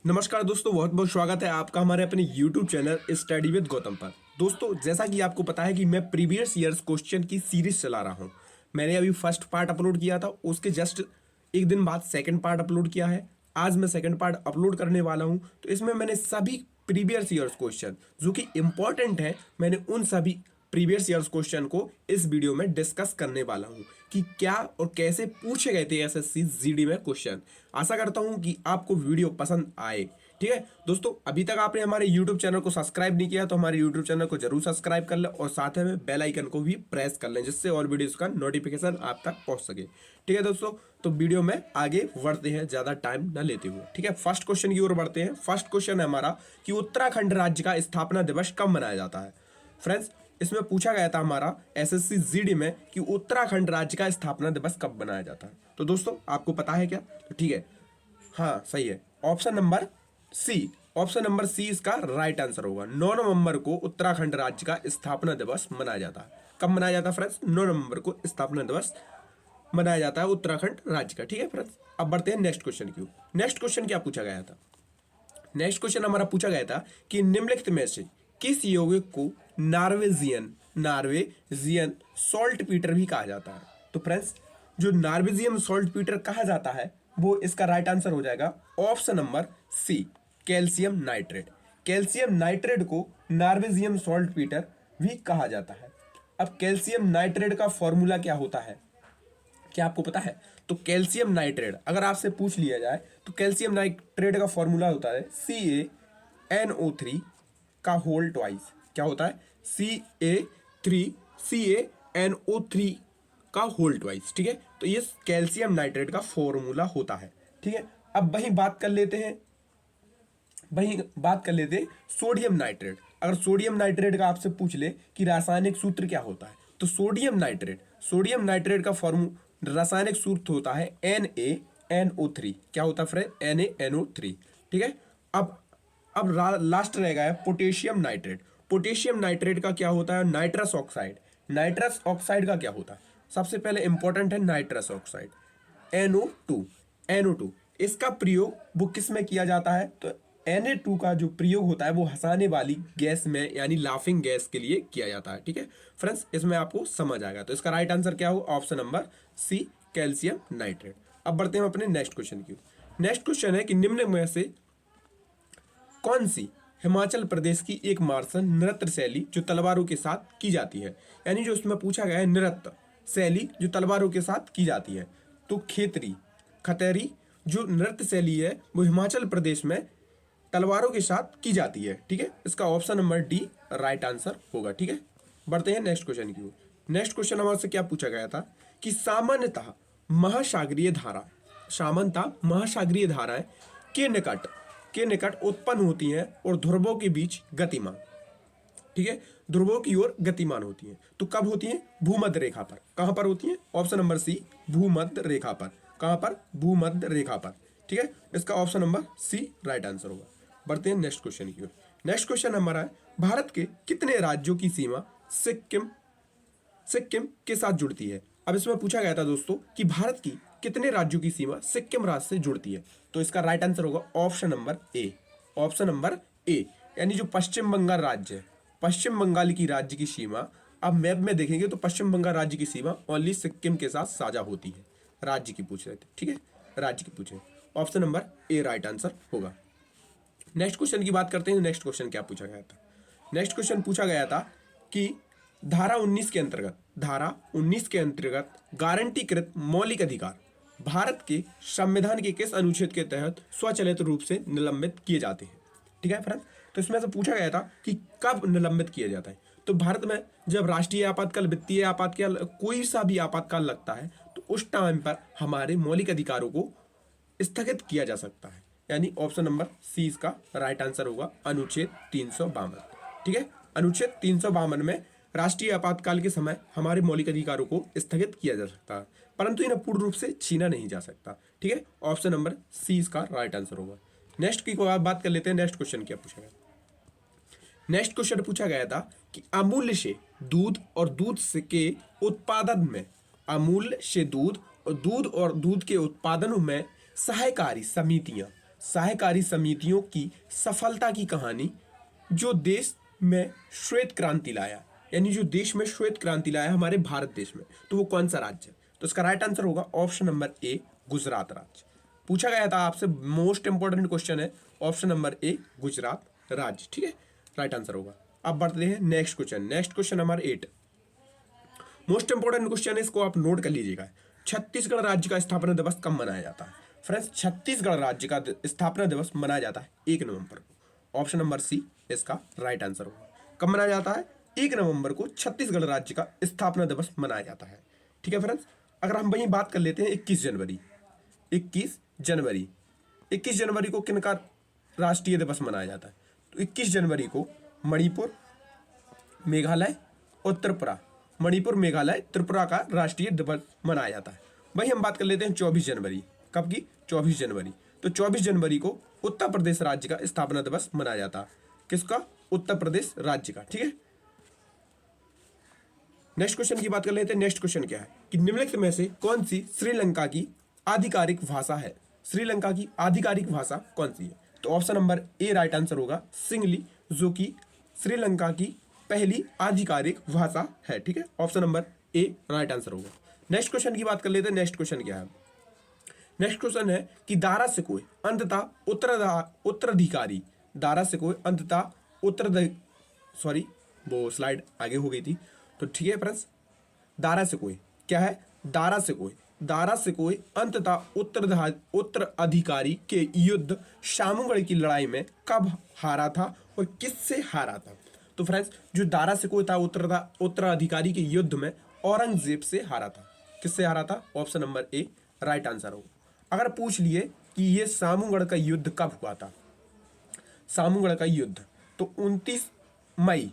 नमस्कार दोस्तों, बहुत बहुत स्वागत है आपका हमारे अपने YouTube channel study with Gautam पर। दोस्तों, जैसा कि आपको पता है कि मैं प्रीवियस ईयर्स क्वेश्चन की सीरीज चला रहा हूं। मैंने अभी फर्स्ट पार्ट अपलोड किया था, उसके जस्ट एक दिन बाद सेकंड पार्ट अपलोड किया है। आज मैं सेकंड पार्ट अपलोड करने वाला हूं। तो इसमें मैंने सभी प्रीवियस ईयर्स क्वेश्चन जो कि इंपॉर्टेंट है, मैंने उन सभी प्रीवियस ईयर्स क्वेश्चन को इस वीडियो में डिस्कस करने वाला हूं कि क्या और कैसे पूछे गए थे एसएससी जीडी में क्वेश्चन। आशा करता हूं कि आपको वीडियो पसंद आए। ठीक है दोस्तों, अभी तक आपने हमारे YouTube चैनल को सब्सक्राइब नहीं किया तो हमारे YouTube चैनल को जरूर सब्सक्राइब कर लें और साथ में बेल आइकन को भी प्रेस कर लें, जिससे और वीडियोस का नोटिफिकेशन आप तक पहुंच सके। ठीक है दोस्तों, तो वीडियो में आगे बढ़ते हैं ज्यादा टाइम न लेते हुए। ठीक है, फर्स्ट क्वेश्चन की ओर बढ़ते हैं। फर्स्ट क्वेश्चन है हमारा कि उत्तराखंड राज्य का स्थापना दिवस कब मनाया जाता है। फ्रेंड्स, इसमें पूछा गया था हमारा एसएससी जीडी में कि उत्तराखंड राज्य का स्थापना दिवस कब मनाया जाता है। तो दोस्तों, आपको पता है क्या? तो ठीक है, हाँ सही है, option number C. Option number C इसका राइट आंसर होगा। 9 नवंबर को उत्तराखंड राज्य का स्थापना दिवस मनाया जाता है। कब मनाया जाता है फ्रेंड्स? 9 नवंबर को स्थापना दिवस मनाया जाता है उत्तराखंड राज्य का। ठीक है फ्रेंड्स, अब बढ़ते हैं नेक्स्ट क्वेश्चन की। नेक्स्ट क्वेश्चन क्या पूछा गया था? नेक्स्ट क्वेश्चन हमारा पूछा गया था कि निम्नलिखित में से किस यौगिक को नार्वेजियन सॉल्ट पीटर भी कहा जाता है। तो फ्रेंड्स, जो नार्वेजियन सॉल्ट पीटर कहा जाता है वो इसका राइट आंसर हो जाएगा option number C, calcium nitrate. Calcium nitrate को नार्वेजियन सॉल्ट पीटर भी कहा जाता है। अब कैल्शियम नाइट्रेट का फॉर्मूला क्या होता है, क्या आपको पता है? तो कैल्शियम नाइट्रेट अगर आपसे पूछ लिया जाए तो कैल्शियम नाइट्रेट का फॉर्मूला होता है CaNO3 का होल ट्वाइस। क्या होता है? CaNO3 का होल ट्वाइस। ठीक है, तो ये कैल्शियम नाइट्रेट का फॉर्मूला होता है। ठीक है, अब वही बात कर लेते हैं सोडियम नाइट्रेट। अगर सोडियम नाइट्रेट का आपसे पूछ ले कि रासायनिक सूत्र क्या होता है, तो सोडियम नाइट्रेट का रासायनिक सूत्र होता है NaNO3। क्या होता है फ्रेंड? NaNO3। ठीक है, अब लास्ट रहेगा है पोटेशियम नाइट्रेट। पोटेशियम नाइट्रेट का क्या होता है? Nitrous oxide. नाइट्रस ऑक्साइड का क्या होता है? सबसे पहले इंपॉर्टेंट है नाइट्रस ऑक्साइड, NO2। इसका प्रयोग वो किस में किया जाता है? तो Na2 का जो प्रयोग होता है वो हंसाने वाली गैस में यानी लाफिंग गैस के लिए किया जाता है। ठीक है फ्रेंड्स, इसमें आपको समझ आएगा। तो इसका राइट आंसर क्या होगा? Option number C, calcium nitrate. अब बढ़ते हैं अपने नेक्स्ट क्वेश्चन की। नेक्स्ट क्वेश्चन है कि निम्न में से कौन सी हिमाचल प्रदेश की एक मार्शल नृत्य शैली जो तलवारों के साथ की जाती है। यानी जो इसमें पूछा गया है नृत्य शैली जो तलवारों के साथ की जाती है, तो खतेरी जो नृत्य शैली है वो हिमाचल प्रदेश में तलवारों के साथ की जाती है। ठीक है, इसका option number D right answer होगा। ठीक है, बढ़ते हैं नेक्स्ट क्वेश्चन की ओर। नेक्स्ट क्वेश्चन हमारे से क्या पूछा गया था कि सामान्यतः महासागरीय धाराएं के निकट उत्पन्न होती हैं और ध्रुवों के बीच गतिमान। ठीक है, ध्रुवों की ओर गतिमान होती हैं। तो कब होती हैं? भूमध्य रेखा पर। कहां पर होती हैं? ऑप्शन नंबर सी, भूमध्य रेखा पर। कहां पर? भूमध्य रेखा पर। ठीक है, इसका option number C right answer होगा। बढ़ते हैं नेक्स्ट क्वेश्चन की ओर। नेक्स्ट क्वेश्चन हमारा है भारत के कितने राज्यों की सीमा सिक्किम के साथ जुड़ती है। अब इसमें पूछा गया था दोस्तों कि भारत की कितने राज्यों की सीमा सिक्किम राज्य से जुड़ती है। तो इसका राइट आंसर होगा ऑप्शन नंबर ए, यानी जो पश्चिम बंगाल राज्य है, पश्चिम बंगाल की राज्य की सीमा अब मैप में देखेंगे तो पश्चिम बंगाल राज्य की सीमा ओनली सिक्किम के साथ साझा होती है। राज्य की पूछ रहे थे। ठीक है, राज्य की पूछे, option number A right answer होगा। नेक्स्ट क्वेश्चन की बात करते हैं। नेक्स्ट क्वेश्चन क्या पूछा गया था? नेक्स्ट क्वेश्चन पूछा गया था कि धारा 19 के अंतर्गत गारंटीकृत मौलिक अधिकार भारत के संविधान के किस अनुच्छेद के तहत स्वचालित रूप से निलंबित किए जाते हैं। ठीक है फ्रेंड्स, तो इसमें से पूछा गया था कि कब निलंबित किया जाता है। तो भारत में जब राष्ट्रीय आपातकाल, वित्तीय आपातकाल, कोई सा भी आपातकाल लगता है तो उस टाइम पर हमारे मौलिक अधिकारों को स्थगित किया जा सकता है। यानी ऑप्शन नंबर सी इसका राइट आंसर होगा, अनुच्छेद 352। ठीक है, अनुच्छेद 352 में राष्ट्रीय आपातकाल के समय हमारे मौलिक अधिकारों को स्थगित किया जा सकता है, परंतु इन्हें पूर्ण रूप से छीना नहीं जा सकता। ठीक है, ऑप्शन नंबर सी इसका राइट आंसर होगा। नेक्स्ट की बात कर लेते हैं। नेक्स्ट क्वेश्चन क्या पूछा गया? नेक्स्ट क्वेश्चन पूछा गया था कि अमूल्य से दूध और दूध से के उत्पादन में अमूल्य से दूध और दूध के उत्पादनों में सहकारी समितियां सहकारी समितियों की सफलता की कहानी जो देश में श्वेत क्रांति लाया, यानी जो देश में श्वेत क्रांति लाया हमारे भारत देश में, तो वो कौन सा राज्य है? तो इसका राइट आंसर होगा ऑप्शन नंबर ए, गुजरात राज्य। पूछा गया था आपसे, मोस्ट इंपॉर्टेंट क्वेश्चन है, ऑप्शन नंबर ए गुजरात राज्य, ठीक है, राइट आंसर होगा। अब बढ़ते हैं next question. Next question number 8, most important question है, इसको आप नोट कर लीजिएगा। छत्तीसगढ़ राज्य का स्थापना दिवस कब मनाया जाता है? फ्रेंड्स, छत्तीसगढ़ राज्य का स्थापना दिवस मनाया जाता है 1 नवंबर को। ऑप्शन नंबर सी इसका राइट आंसर होगा। कब मनाया जाता है? 1 नवंबर को छत्तीसगढ़ राज्य का स्थापना दिवस मनाया जाता है, ठीक है फ्रेंड्स। अगर हम वहीं बात कर लेते हैं 21 जनवरी, 21 जनवरी, 21 जनवरी को किनका राष्ट्रीय दिवस मनाया जाता है? तो 21 जनवरी को मणिपुर, मेघालय और त्रिपुरा, मणिपुर, मेघालय, त्रिपुरा का राष्ट्रीय दिवस मनाया जाता है। वही हम बात कर लेते हैं 24 जनवरी, कब की? 24 जनवरी। तो 24 जनवरी को उत्तर प्रदेश राज्य का स्थापना दिवस मनाया जाता है। किसका? उत्तर प्रदेश राज्य का, ठीक है। नेक्स्ट क्वेश्चन की बात कर लेते हैं। नेक्स्ट क्वेश्चन क्या है कि निम्नलिखित में से कौन सी श्रीलंका की आधिकारिक भाषा है? श्रीलंका की आधिकारिक भाषा कौन सी है? तो option number A right answer होगा, सिंगली, जो कि श्रीलंका की पहली आधिकारिक भाषा है, ठीक है। Option number A right answer होगा। नेक्स्ट क्वेश्चन की बात कर लेते हैं। नेक्स्ट क्वेश्चन क्या है? नेक्स्ट क्वेश्चन है कि दारा से कोई अंततः उत्तराधिकारी, दारा से कोई अंततः सॉरी वो स्लाइड आगे हो गई थी, तो ठीक है फ्रेंड्स। दारा से कोई क्या है? दारा से कोई अंततः उत्तराधिकारी के युद्ध शामूगढ़ की लड़ाई में कब हारा था और किससे हारा था? तो फ्रेंड्स, जो दारा से कोई था उत्तराधिकारी के युद्ध में औरंगजेब से हारा था। किससे हारा था? Option number A right answer होगा। अगर पूछ लिए कि ये शामूगढ़ का युद्ध कब हुआ था, शामूगढ़ का युद्ध, तो 29 मई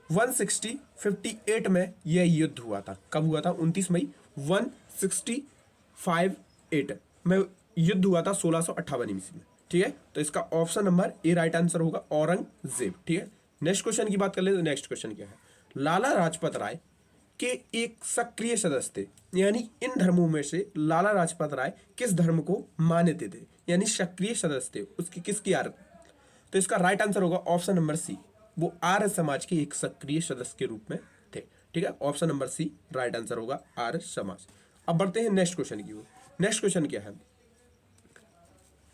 1658 में यह युद्ध हुआ था। कब हुआ था? 29 मई 1658 में युद्ध हुआ था, 1658 ईस्वी में, ठीक है। तो इसका option number A right answer होगा, औरंगजेब, ठीक है। नेक्स्ट क्वेश्चन की बात कर ले तो नेक्स्ट क्वेश्चन क्या है? लाला लाजपत राय के एक सक्रिय सदस्य थे, यानी इन धर्मों में से लाला लाजपत राय किस धर्म को मानते थे, यानी सक्रिय सदस्य थे उसकी, किसकी तो इसका राइट आंसर होगा ऑप्शन नंबर सी, वो आर्य समाज के एक सक्रिय सदस्य के रूप में थे, ठीक है। Option number C right answer होगा, आर्य समाज। अब बढ़ते हैं नेक्स्ट क्वेश्चन की ओर। नेक्स्ट क्वेश्चन क्या है?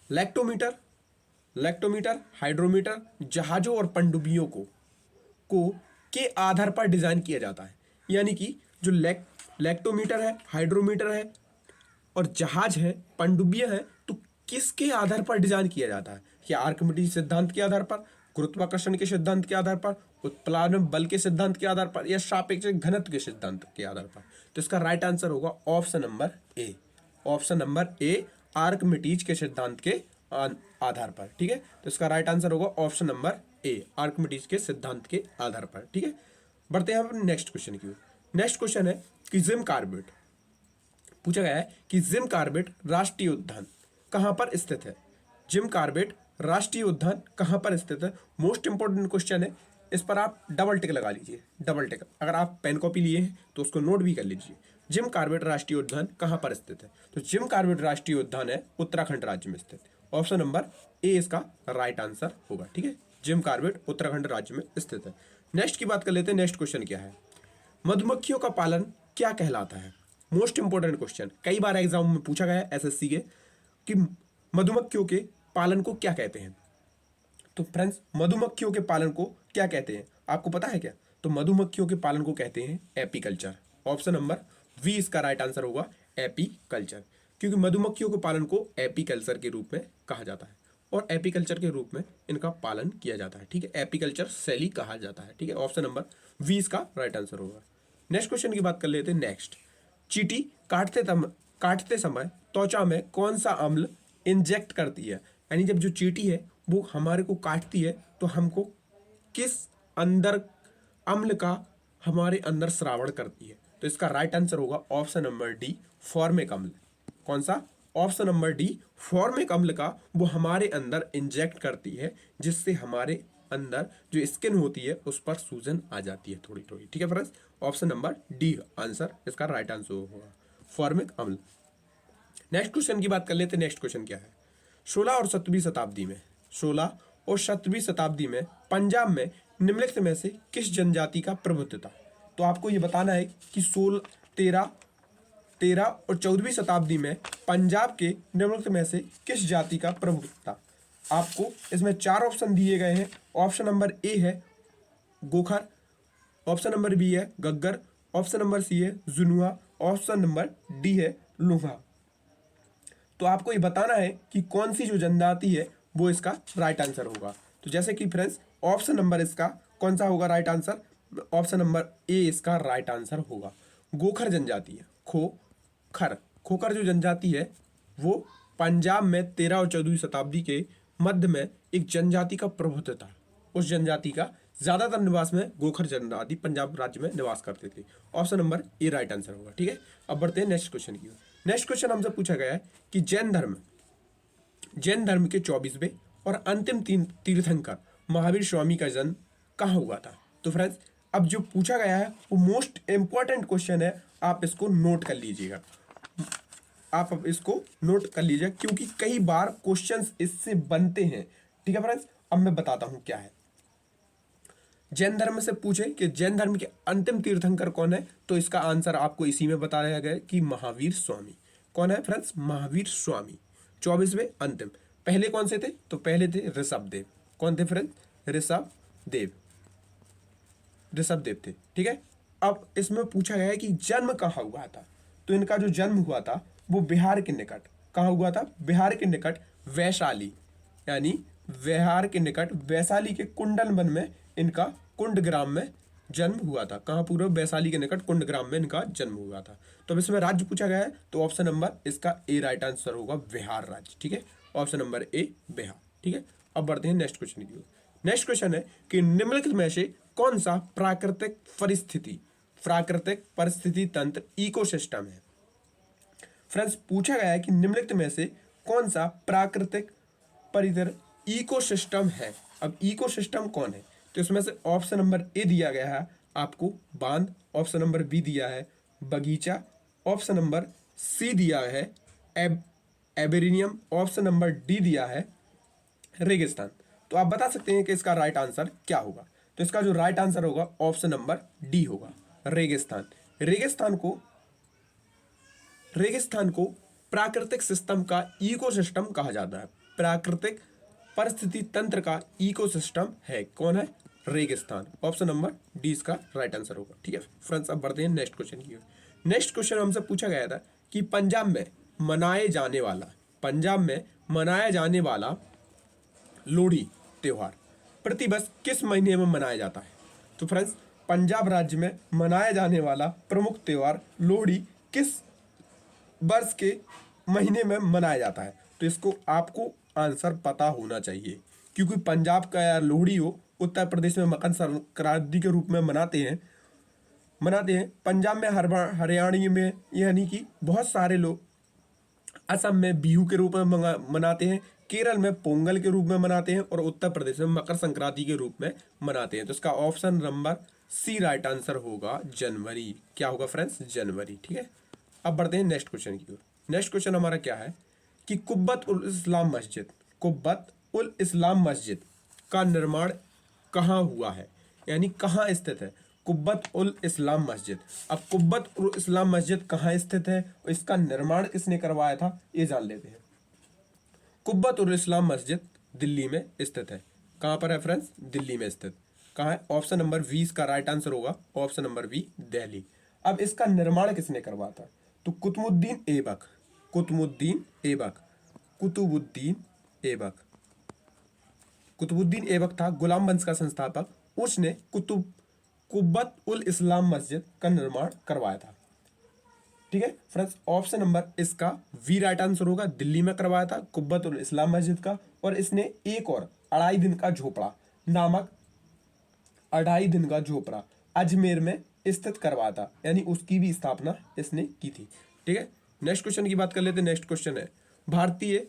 लैक्टोमीटर, हाइड्रोमीटर जहाजों और पनडुब्बियों को के आधार पर डिजाइन किया जाता है, यानी कि जो लैक्टोमीटर है, हाइड्रोमीटर है और जहाज है, पनडुब्बियां हैं, तो किसके आधार पर डिजाइन किया जाता है? क्या आर्किमिडीज सिद्धांत के आधार पर, गुरुत्वाकर्षण के सिद्धांत के आधार पर, उत्प्लावन बल के सिद्धांत के आधार पर, या सापेक्ष घनत्व के सिद्धांत के आधार पर? तो इसका राइट आंसर होगा option number A, option number A, Archimedes के सिद्धांत के आधार पर, ठीक है। तो इसका राइट आंसर होगा ऑप्शन नंबर ए, आर्किमिडीज के सिद्धांत के आधार पर, ठीक है। बढ़ते हैं हम नेक्स्ट क्वेश्चन की ओर। नेक्स्ट क्वेश्चन है कि जिम कॉर्बेट, पूछा गया है कि जिम कॉर्बेट राष्ट्रीय उद्यान कहां पर स्थित है? जिम कॉर्बेट राष्ट्रीय उद्यान कहां पर स्थित है? मोस्ट इंपोर्टेंट क्वेश्चन है, इस पर आप डबल टिक लगा लीजिए, डबल टिक। अगर आप पेन कॉपी लिए हैं तो उसको नोट भी कर लीजिए। जिम कॉर्बेट राष्ट्रीय उद्यान कहां पर स्थित है? तो जिम कॉर्बेट राष्ट्रीय उद्यान है उत्तराखंड राज्य में स्थित। ऑप्शन नंबर ए इसका राइट आंसर होगा, ठीक है। जिम कॉर्बेट उत्तराखंड राज्य में स्थित है। नेक्स्ट की बात कर लेते हैं। नेक्स्ट क्वेश्चन क्या है? मधुमक्खियों का पालन क्या कहलाता है? मोस्ट इंपोर्टेंट क्वेश्चन, कई बार एग्जाम में पूछा गया है एसएससी के कि मधुमक्खियों के पालन को क्या कहते हैं। तो फ्रेंड्स, मधुमक्खियों के पालन को क्या कहते हैं आपको पता है क्या? तो मधुमक्खियों के पालन को कहते हैं एपीकल्चर। ऑप्शन नंबर वी इसका राइट आंसर होगा, एपीकल्चर, क्योंकि मधुमक्खियों के पालन को एपीकल्चर के रूप में कहा जाता है और एपीकल्चर के रूप में इनका पालन किया जाता है, ठीक है। एपीकल्चर शैली कहा जाता है, ठीक है। ऑप्शन नंबर वी इसका राइट आंसर होगा। नेक्स्ट क्वेश्चन की बात कर लेते हैं। नेक्स्ट, चींटी काटते समय त्वचा में कौन सा अम्ल इंजेक्ट करती है? यानी जब जो चींटी है वो हमारे को काटती है तो हमको किस अंदर अम्ल का हमारे अंदर श्रावण करती है? तो इसका राइट आंसर होगा ऑप्शन नंबर डी, फॉर्मिक अम्ल। कौन सा? ऑप्शन नंबर डी, फॉर्मिक अम्ल का वो हमारे अंदर इंजेक्ट करती है, जिससे हमारे अंदर जो स्किन होती है उस पर सूजन आ जाती है थोड़ी थोड़ी, ठीक है friends. Option number D answer इसका राइट आंसर होगा, फॉर्मिक अम्ल। नेक्स्ट क्वेश्चन की बात कर लेते हैं। नेक्स्ट क्वेश्चन क्या है, 16 और 17वीं शताब्दी में 16 और 17वीं शताब्दी में पंजाब में निम्नलिखित में से किस जनजाति का प्रभुत्व था। तो आपको ये बताना है कि 13 और 14वीं शताब्दी में पंजाब के निम्नलिखित में से किस जाति का प्रभुत्व था। आपको इसमें 4 ऑप्शन दिए गए हैं। ऑप्शन नंबर ए है गोखर, ऑप्शन नंबर बी है गग्गर, ऑप्शन नंबर सी है जुनुआ, ऑप्शन नंबर डी है लुहा। तो आपको ये बताना है कि कौन सी जो जनजाति है वो इसका राइट आंसर होगा। तो जैसे कि फ्रेंड्स ऑप्शन नंबर इसका कौन सा होगा right answer, option number A इसका राइट आंसर होगा। गोखर जनजाति है, खोखर जो जनजाति है वो पंजाब में 13 और 14वीं शताब्दी के मध्य में एक जनजाति का प्रभुत्व था। उस जनजाति का ज्यादातर निवास में गोखर जनजाति पंजाब राज्य में निवास करते थे। Option number A right answer होगा। ठीक है, अब बढ़ते हैं नेक्स्ट क्वेश्चन की ओर। नेक्स्ट क्वेश्चन हमसे पूछा गया है कि जैन धर्म के 24वें और अंतिम तीर्थंकर महावीर स्वामी का जन्म कहाँ हुआ था। तो फ्रेंड्स अब जो पूछा गया है वो मोस्ट इंपॉर्टेंट क्वेश्चन है, आप इसको नोट कर लीजिएगा। आप अब इसको नोट कर लीजिए क्योंकि कई बार क्वेश्चंस इससे बनते हैं। ठीक है फ्रेंड्स, अब मैं बताता हूं क्या है। जैन धर्म से पूछे कि जैन धर्म के अंतिम तीर्थंकर कौन है, तो इसका आंसर आपको इसी में बताया गया कि महावीर स्वामी। कौन है फ्रेंड्स, महावीर स्वामी 24वें अंतिम। पहले कौन से थे, तो पहले थे ऋषभदेव। कौन थे फ्रेंड्स, ऋषभदेव थे। ठीक है, अब इसमें पूछा गया है कि जन्म कहाँ हुआ था। तो इनका जो जन्म हुआ था वो बिहार के निकट, कहाँ हुआ था, बिहार के निकट वैशाली, यानी बिहार के निकट वैशाली के कुंडल वन में इनका कुंड ग्राम में जन्म हुआ था। कहाँ पूर्व वैशाली के निकट कुंड ग्राम में इनका जन्म हुआ था। तो अब इसमें राज्य पूछा गया है तो ऑप्शन नंबर इसका ए राइट आंसर होगा, बिहार राज्य। ठीक है, ऑप्शन नंबर ए बिहार। ठीक है, अब बढ़ते हैं नेक्स्ट क्वेश्चन की ओर। नेक्स्ट क्वेश्चन है कि निम्नलिखित में से कौन सा प्राकृतिक परिस्थिति तंत्र इकोसिस्टम है। फ्रेंड्स पूछा गया है कि निम्नलिखित में से कौन सा प्राकृतिक परितर इकोसिस्टम है। अब इकोसिस्टम कौन है, तो इसमें से ऑप्शन नंबर ए दिया गया है आपको बांध, ऑप्शन नंबर बी दिया है बगीचा, ऑप्शन नंबर सी दिया है एबेरिनियम, ऑप्शन नंबर डी दिया है रेगिस्तान। तो आप बता सकते हैं कि इसका राइट आंसर क्या होगा। तो इसका जो राइट आंसर होगा ऑप्शन नंबर डी होगा, रेगिस्तान। रेगिस्तान को प्राकृतिक सिस्टम का इकोसिस्टम कहा जाता है। प्राकृतिक परिस्थिति तंत्र का इकोसिस्टम है कौन है, रेगिस्तान। ऑप्शन नंबर डी इसका राइट आंसर होगा। ठीक है फ्रेंड्स, अब बढ़ते हैं नेक्स्ट क्वेश्चन की ओर। नेक्स्ट क्वेश्चन हमसे पूछा गया था कि पंजाब में मनाए जाने वाला लोहड़ी त्योहार प्रतिवर्ष किस महीने में मनाया जाता है। तो फ्रेंड्स पंजाब राज्य में मनाया जाने वाला प्रमुख त्योहार लोहड़ी किस वर्ष के महीने में मनाया जाता है। तो इसको आपको आंसर पता होना चाहिए क्योंकि पंजाब का या लोहड़ी हो उत्तर प्रदेश में मकर संक्रांति के रूप में मनाते हैं। पंजाब में हरियाणा में यानी कि बहुत सारे लोग असम में बिहू के रूप में मनाते हैं, केरल में पोंगल के रूप में मनाते हैं और उत्तर प्रदेश में मकर संक्रांति के रूप में मनाते हैं। तो इसका option number C right answer होगा जनवरी। क्या होगा फ्रेंड्स, जनवरी। ठीक है, अब बढ़ते हैं नेक्स्ट क्वेश्चन की ओर। नेक्स्ट क्वेश्चन हमारा क्या है कि कुब्बत उल इस्लाम मस्जिद का निर्माण कहाँ हुआ है, यानी कहाँ स्थित है कुब्बत उल इस्लाम मस्जिद। अब कुब्बत उल इस्लाम मस्जिद कहाँ स्थित है और इसका निर्माण किसने करवाया था ये जान लेते हैं। कुब्बत उल इस्लाम मस्जिद दिल्ली में स्थित है। कहाँ पर है फ्रेंड्स, दिल्ली में स्थित। कहाँ है, ऑप्शन नंबर 20 का राइट आंसर होगा, ऑप्शन नंबर बी दिल्ली। अब इसका निर्माण किसने करवाया था, तो कुतुबुद्दीन ऐबक था गुलाम वंश का संस्थापक। उसने कुब्बत उल इस्लाम मस्जिद का निर्माण करवाया था। ठीक है फ्रेंड्स, ऑप्शन नंबर इसका वी राइट आंसर होगा, दिल्ली में करवाया था कुब्बत उल इस्लाम मस्जिद का। और इसने एक और 2.5 दिन का झोपड़ा अजमेर में स्थित करवाया था, यानी उसकी भी स्थापना इसने की थी। ठीक है, नेक्स्ट क्वेश्चन की बात कर लेते हैं। नेक्स्ट क्वेश्चन है भारतीय